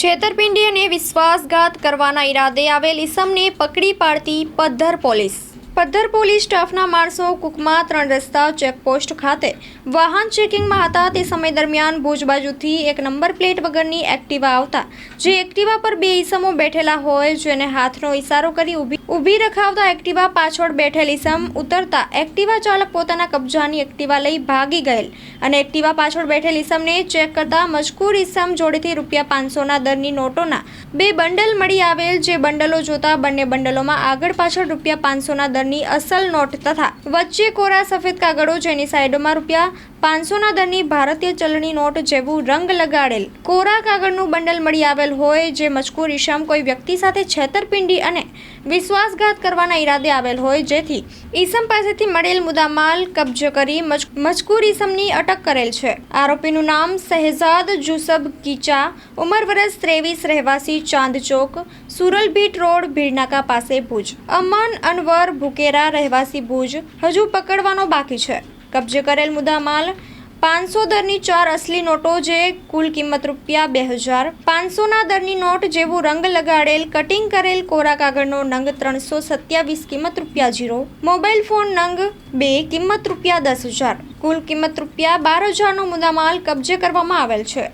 છેતરપિંડી અને વિશ્વાસઘાત કરવાના ઈરાદે આવેલ ઈસમને પકડી પાડતી પદ્ધર પોલીસ સ્ટાફના માણસો કુકમા 3 રસ્તા ચેકપોસ્ટ ખાતે વાહન ચેકિંગમાં હતા તે સમય દરમિયાન ભુજ બાજુથી એક નંબર પ્લેટ વગરની એક્ટિવા આવતા જે એક્ટિવા પર 2 ઈસમો બેઠેલા હોય જેને હાથનો ઈશારો કરી ઊભી રખાવતા એક્ટિવા પાછળ બેઠેલ ઈસમ ઉતરતા એક્ટિવા ચાલક પોતાના કબજાની એક્ટિવા લઈ ભાગી ગયેલ અને એક્ટિવા પાછળ બેઠેલ ઈસમને ચેક કરતા મજકૂર ઈસમ જોડેથી ₹500ના દરની નોટોના 2 બંડલ મળી આવેલ જે બંડલો જોતા બંને બંડલોમાં આગળ પાછળ ₹500ના દરની અસલ નોટ તથા વચ્ચે કોરા સફેદ કાગળો જેની સાઈડોમાં ₹500ના દરની ભારતીય ચલણી નોટ જેવું રંગ લગાડેલ કોરા કાગળનું બંડલ મળી આવેલ હોય જે મજકૂર ઈસમ કોઈ વ્યક્તિ સાથે છેતરપિંડી અને વિશ્વાસઘાત કરવાના ઈરાદે આવેલ હોય જેથી ઈસમ પાસેથી મળેલ મુદ્દામાલ કબજે કરી મજકૂર ઈસમની અટક કરેલ છે। આરોપીનું નામ શહેજાદ જુસબ કીચા, ઉંમર વર્ષ 23, રહેવાસી ચાંદ ચોક, સુરલ બીટ રોડ, ભીડનાકા પાસે ભુજ। અમન અનવર ભુકેરા, રહેવાસી ભુજ, હજુ પકડવાનો બાકી છે। કબજે કરેલ મુદ્દામાલ 500 દરની 4 અસલી નોટો જે કુલ કિંમત ₹2000, 500ના દરની નોટ જેવું રંગ લગાડેલ કટિંગ કરેલ કોરા કાગળનો નંગ 327 કિંમત ₹0, મોબાઈલ ફોન નંગ 2 કિંમત ₹10,000, કુલ કિંમત ₹12,000નો મુદ્દામાલ કબજે કરવામાં આવેલ છે।